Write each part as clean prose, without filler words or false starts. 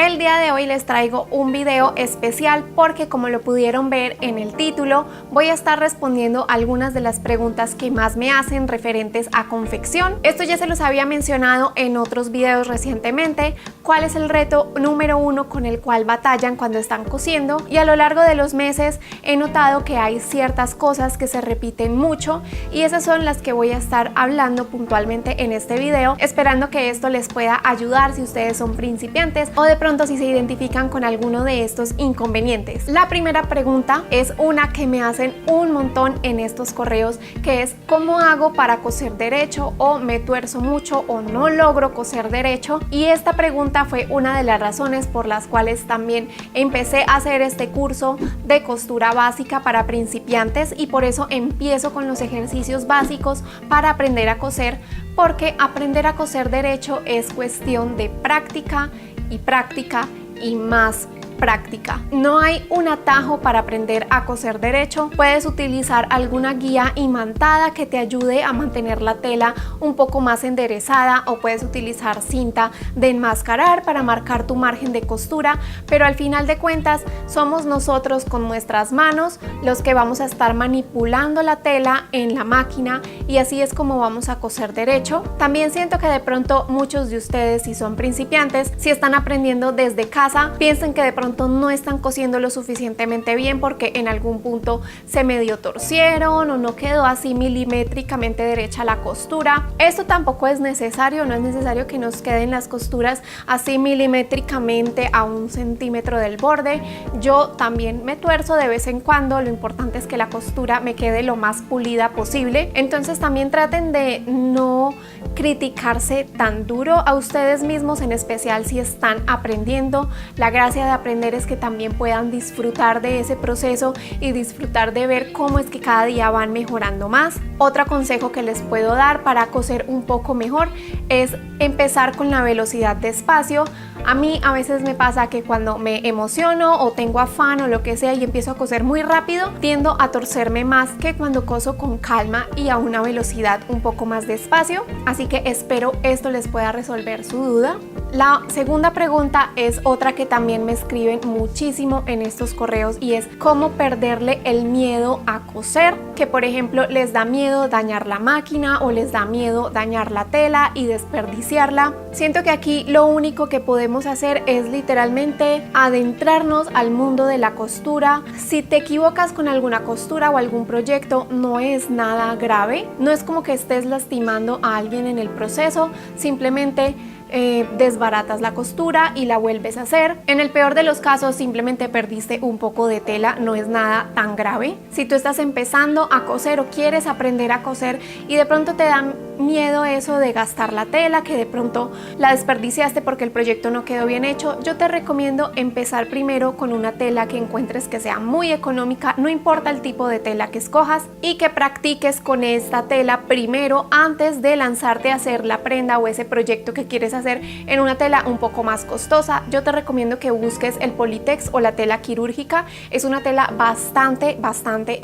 El día de hoy les traigo un video especial porque, como lo pudieron ver en el título, voy a estar respondiendo algunas de las preguntas que más me hacen referentes a confección. Esto ya se los había mencionado en otros videos recientemente, cuál es el reto número 1 con el cual batallan cuando están cosiendo, y a lo largo de los meses he notado que hay ciertas cosas que se repiten mucho y esas son las que voy a estar hablando puntualmente en este video, esperando que esto les pueda ayudar si ustedes son principiantes o de pronto si se identifican con alguno de estos inconvenientes. La primera pregunta es una que me hacen un montón en estos correos, que es ¿cómo hago para coser derecho? O me tuerzo mucho o no logro coser derecho. Y esta pregunta fue una de las razones por las cuales también empecé a hacer este curso de costura básica para principiantes, y por eso empiezo con los ejercicios básicos para aprender a coser, porque aprender a coser derecho es cuestión de práctica y práctica y más práctica. No hay un atajo para aprender a coser derecho. Puedes utilizar alguna guía imantada que te ayude a mantener la tela un poco más enderezada, o puedes utilizar cinta de enmascarar para marcar tu margen de costura, pero al final de cuentas somos nosotros con nuestras manos los que vamos a estar manipulando la tela en la máquina, y así es como vamos a coser derecho. También siento que de pronto muchos de ustedes, si son principiantes, si están aprendiendo desde casa, piensen que de pronto no están cosiendo lo suficientemente bien porque en algún punto se medio torcieron o no quedó así milimétricamente derecha la costura. Esto tampoco es necesario, no es necesario que nos queden las costuras así milimétricamente a 1 centímetro del borde. Yo también me tuerzo de vez en cuando, lo importante es que la costura me quede lo más pulida posible. Entonces también traten de no criticarse tan duro a ustedes mismos, en especial si están aprendiendo. La gracia de aprender es que también puedan disfrutar de ese proceso y disfrutar de ver cómo es que cada día van mejorando más. Otro consejo que les puedo dar para coser un poco mejor es empezar con la velocidad despacio. A mí a veces me pasa que cuando me emociono o tengo afán o lo que sea y empiezo a coser muy rápido, tiendo a torcerme más que cuando coso con calma y a una velocidad un poco más despacio. Así que espero esto les pueda resolver su duda. La segunda pregunta es otra que también me escriben muchísimo en estos correos, y es cómo perderle el miedo a coser, que por ejemplo les da miedo dañar la máquina o les da miedo dañar la tela y desperdiciarla. Siento que aquí lo único que podemos hacer es literalmente adentrarnos al mundo de la costura. Si te equivocas con alguna costura o algún proyecto, no es nada grave, no es como que estés lastimando a alguien en el proceso, simplemente desbaratas la costura y la vuelves a hacer. En el peor de los casos simplemente perdiste un poco de tela, no es nada tan grave. Si tú estás empezando a coser o quieres aprender a coser y de pronto te da miedo eso de gastar la tela, que de pronto la desperdiciaste porque el proyecto no quedó bien hecho, yo te recomiendo empezar primero con una tela que encuentres que sea muy económica, no importa el tipo de tela que escojas, y que practiques con esta tela primero antes de lanzarte a hacer la prenda o ese proyecto que quieres hacer en una tela un poco más costosa. Yo te recomiendo que busques el Polytex o la tela quirúrgica. Es una tela bastante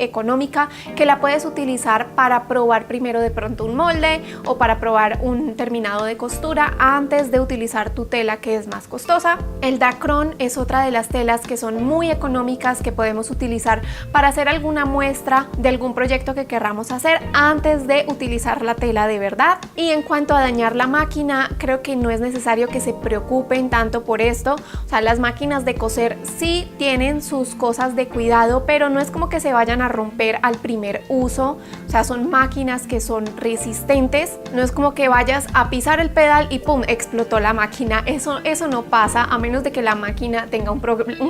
económica que la puedes utilizar para probar primero de pronto un molde o para probar un terminado de costura antes de utilizar tu tela que es más costosa. El Dacron es otra de las telas que son muy económicas que podemos utilizar para hacer alguna muestra de algún proyecto que querramos hacer antes de utilizar la tela de verdad. Y en cuanto a dañar la máquina, creo que no es necesario que se preocupen tanto por esto. O sea, las máquinas de coser sí tienen sus cosas de cuidado, pero no es como que se vayan a romper al primer uso. O sea, son máquinas que son resistentes. No es como que vayas a pisar el pedal y pum, explotó la máquina. Eso no pasa, a menos de que la máquina tenga un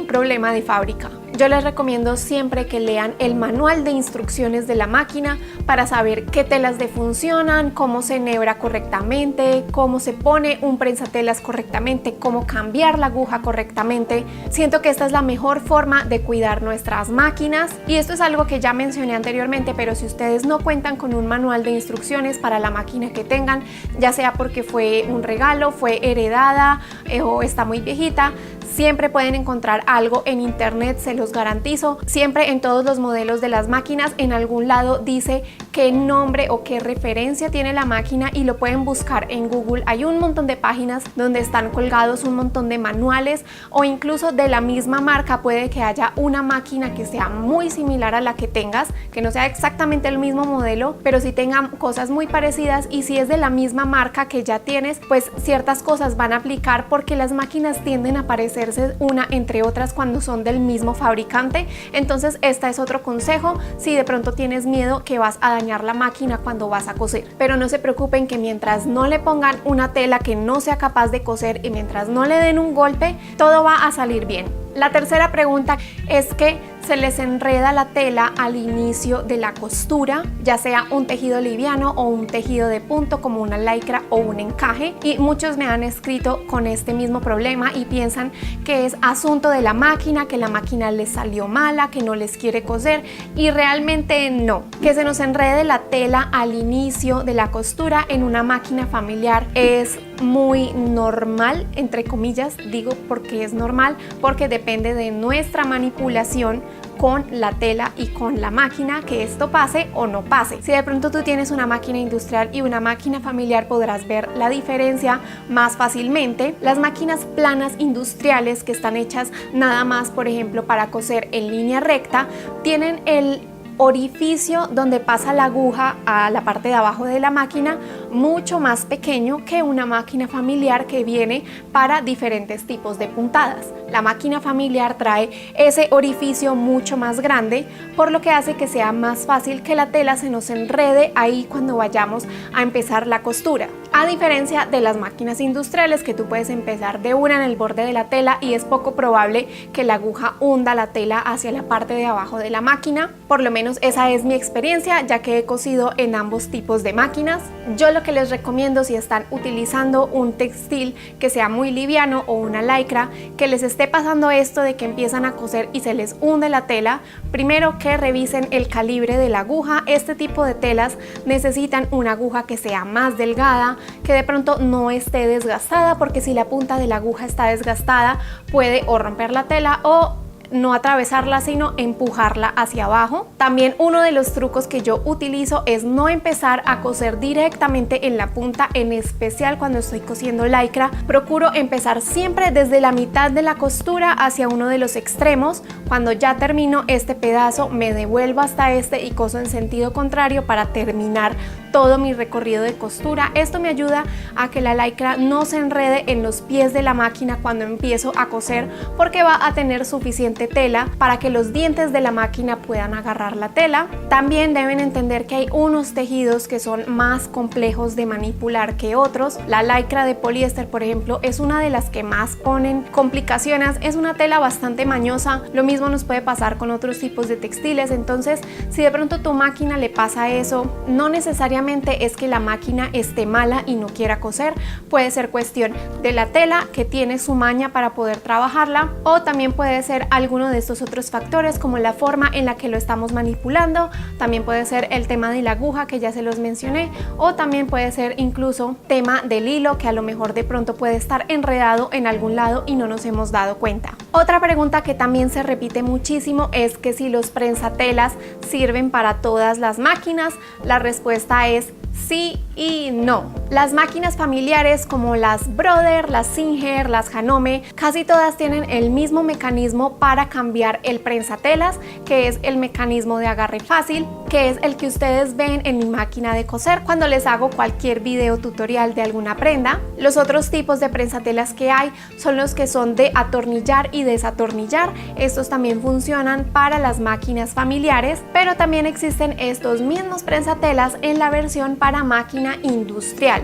problema de fábrica. Yo les recomiendo siempre que lean el manual de instrucciones de la máquina para saber qué telas defuncionan, cómo se enhebra correctamente, cómo se pone un prensatelas correctamente, cómo cambiar la aguja correctamente. Siento que esta es la mejor forma de cuidar nuestras máquinas, y esto es algo que ya mencioné anteriormente, pero si ustedes no cuentan con un manual de instrucciones para la máquina que tengan, ya sea porque fue un regalo, fue heredada o está muy viejita, siempre pueden encontrar algo en internet, se los garantizo. Siempre en todos los modelos de las máquinas en algún lado dice qué nombre o qué referencia tiene la máquina y lo pueden buscar en Google. Hay un montón de páginas donde están colgados un montón de manuales, o incluso de la misma marca puede que haya una máquina que sea muy similar a la que tengas, que no sea exactamente el mismo modelo, pero sí tengan cosas muy parecidas, y si es de la misma marca que ya tienes, pues ciertas cosas van a aplicar, porque las máquinas tienden a parecerse una entre otras cuando son del mismo fabricante. Entonces este es otro consejo si de pronto tienes miedo que vas a dañar la máquina cuando vas a coser. Pero no se preocupen, que mientras no le pongan una tela que no sea capaz de coser y mientras no le den un golpe, todo va a salir bien. La tercera pregunta es que se les enreda la tela al inicio de la costura, ya sea un tejido liviano o un tejido de punto como una lycra o un encaje, y muchos me han escrito con este mismo problema y piensan que es asunto de la máquina, que la máquina les salió mala, que no les quiere coser, y realmente no. Que se nos enrede la tela al inicio de la costura en una máquina familiar es muy normal, entre comillas digo, porque es normal, porque depende de nuestra manipulación con la tela y con la máquina que esto pase o no pase. Si de pronto tú tienes una máquina industrial y una máquina familiar, podrás ver la diferencia más fácilmente. Las máquinas planas industriales, que están hechas nada más, por ejemplo, para coser en línea recta, tienen el orificio donde pasa la aguja a la parte de abajo de la máquina mucho más pequeño que una máquina familiar que viene para diferentes tipos de puntadas. La máquina familiar trae ese orificio mucho más grande, por lo que hace que sea más fácil que la tela se nos enrede ahí cuando vayamos a empezar la costura. A diferencia de las máquinas industriales, que tú puedes empezar de una en el borde de la tela y es poco probable que la aguja hunda la tela hacia la parte de abajo de la máquina. Por lo menos esa es mi experiencia, ya que he cosido en ambos tipos de máquinas. Yo lo que les recomiendo, si están utilizando un textil que sea muy liviano o una lycra, que les esté pasando esto de que empiezan a coser y se les hunde la tela, primero que revisen el calibre de la aguja. Este tipo de telas necesitan una aguja que sea más delgada, que de pronto no esté desgastada, porque si la punta de la aguja está desgastada puede o romper la tela o no atravesarla, sino empujarla hacia abajo. También uno de los trucos que yo utilizo es no empezar a coser directamente en la punta, en especial cuando estoy cosiendo lycra. Procuro empezar siempre desde la mitad de la costura hacia uno de los extremos. Cuando ya termino este pedazo, me devuelvo hasta este y coso en sentido contrario para terminar todo mi recorrido de costura. Esto me ayuda a que la lycra no se enrede en los pies de la máquina cuando empiezo a coser, porque va a tener suficiente tela para que los dientes de la máquina puedan agarrar la tela. También deben entender que hay unos tejidos que son más complejos de manipular que otros. La lycra de poliéster, por ejemplo, es una de las que más ponen complicaciones. Es una tela bastante mañosa. Lo mismo nos puede pasar con otros tipos de textiles. Entonces, si de pronto tu máquina le pasa eso, no necesariamente es que la máquina esté mala y no quiera coser. Puede ser cuestión de la tela, que tiene su maña para poder trabajarla, o también puede ser alguno de estos otros factores, como la forma en la que lo estamos manipulando. También puede ser el tema de la aguja, que ya se los mencioné, o también puede ser incluso tema del hilo, que a lo mejor de pronto puede estar enredado en algún lado y no nos hemos dado cuenta. Otra pregunta que también se repite muchísimo es que si los prensatelas sirven para todas las máquinas. La respuesta es sí y no. Las máquinas familiares como las Brother, las Singer, las Janome, casi todas tienen el mismo mecanismo para cambiar el prensatelas, que es el mecanismo de agarre fácil, que es el que ustedes ven en mi máquina de coser cuando les hago cualquier video tutorial de alguna prenda. Los otros tipos de prensatelas que hay son los que son de atornillar y desatornillar. Estos también funcionan para las máquinas familiares, pero también existen estos mismos prensatelas en la versión para máquina industrial.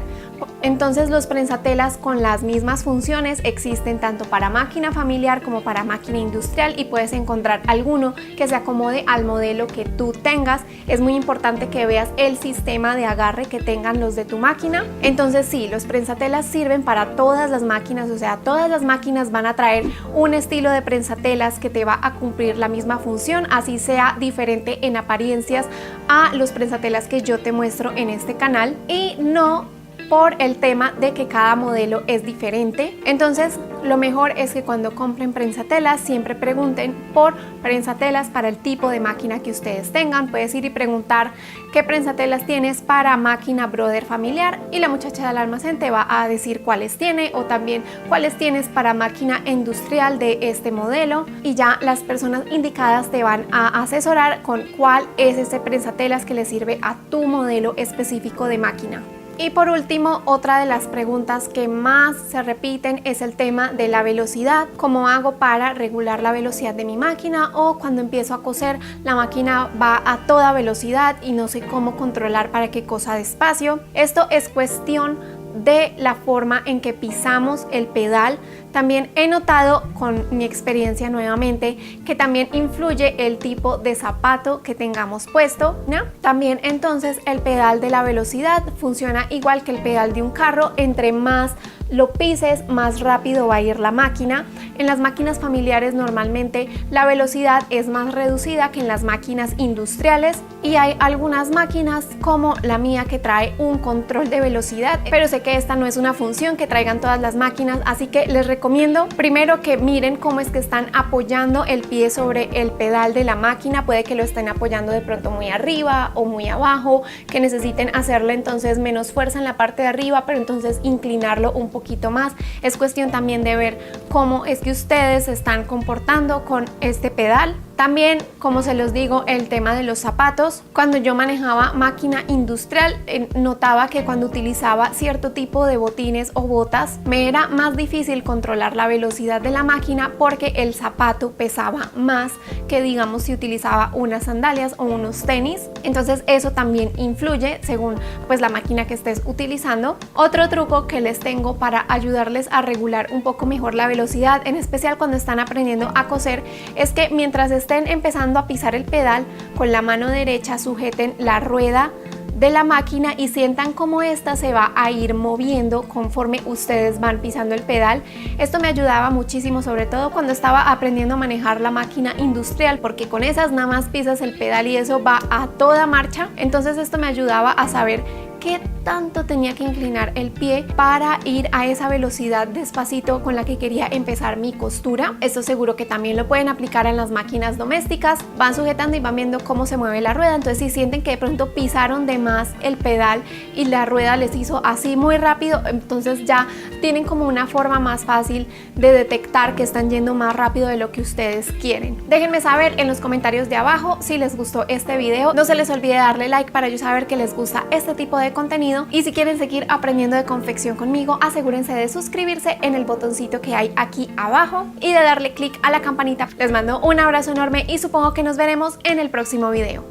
Entonces los prensatelas con las mismas funciones existen tanto para máquina familiar como para máquina industrial, y puedes encontrar alguno que se acomode al modelo que tú tengas. Es muy importante que veas el sistema de agarre que tengan los de tu máquina. Entonces sí, los prensatelas sirven para todas las máquinas, o sea, todas las máquinas van a traer un estilo de prensatelas que te va a cumplir la misma función, así sea diferente en apariencias a los prensatelas que yo te muestro en este canal. Y no por el tema de que cada modelo es diferente. Entonces lo mejor es que cuando compren prensatelas siempre pregunten por prensatelas para el tipo de máquina que ustedes tengan. Puedes ir y preguntar qué prensatelas tienes para máquina Brother familiar y la muchacha del almacén te va a decir cuáles tiene, o también cuáles tienes para máquina industrial de este modelo, y ya las personas indicadas te van a asesorar con cuál es ese prensatelas que le sirve a tu modelo específico de máquina. Y por último, otra de las preguntas que más se repiten es el tema de la velocidad. ¿Cómo hago para regular la velocidad de mi máquina? O cuando empiezo a coser, la máquina va a toda velocidad y no sé cómo controlar para que cosa despacio. Esto es cuestión de la forma en que pisamos el pedal. También he notado con mi experiencia nuevamente que también influye el tipo de zapato que tengamos puesto, ¿no? También entonces el pedal de la velocidad funciona igual que el pedal de un carro. Entre más lo pises, más rápido va a ir la máquina. En las máquinas familiares normalmente la velocidad es más reducida que en las máquinas industriales, y hay algunas máquinas como la mía que trae un control de velocidad, pero sé que esta no es una función que traigan todas las máquinas, así que les recomiendo primero que miren cómo es que están apoyando el pie sobre el pedal de la máquina. Puede que lo estén apoyando de pronto muy arriba o muy abajo, que necesiten hacerle entonces menos fuerza en la parte de arriba, pero entonces inclinarlo un poquito más. Es cuestión también de ver cómo es que ustedes se están comportando con este pedal. También, como se los digo, el tema de los zapatos. Cuando yo manejaba máquina industrial, notaba que cuando utilizaba cierto tipo de botines o botas, me era más difícil controlar la velocidad de la máquina porque el zapato pesaba más que, digamos, si utilizaba unas sandalias o unos tenis. Entonces eso también influye según pues la máquina que estés utilizando. Otro truco que les tengo para ayudarles a regular un poco mejor la velocidad, en especial cuando están aprendiendo a coser, es que mientras estén empezando a pisar el pedal, con la mano derecha sujeten la rueda de la máquina y sientan cómo esta se va a ir moviendo conforme ustedes van pisando el pedal. Esto me ayudaba muchísimo, sobre todo cuando estaba aprendiendo a manejar la máquina industrial, porque con esas nada más pisas el pedal y eso va a toda marcha. Entonces esto me ayudaba a saber qué tanto tenía que inclinar el pie para ir a esa velocidad despacito con la que quería empezar mi costura. Esto seguro que también lo pueden aplicar en las máquinas domésticas. Van sujetando y van viendo cómo se mueve la rueda. Entonces si sienten que de pronto pisaron de más el pedal y la rueda les hizo así muy rápido, entonces ya tienen como una forma más fácil de detectar que están yendo más rápido de lo que ustedes quieren. Déjenme saber en los comentarios de abajo si les gustó este video. No se les olvide darle like para yo saber que les gusta este tipo de contenido, y si quieren seguir aprendiendo de confección conmigo, asegúrense de suscribirse en el botoncito que hay aquí abajo y de darle click a la campanita. Les mando un abrazo enorme y supongo que nos veremos en el próximo video.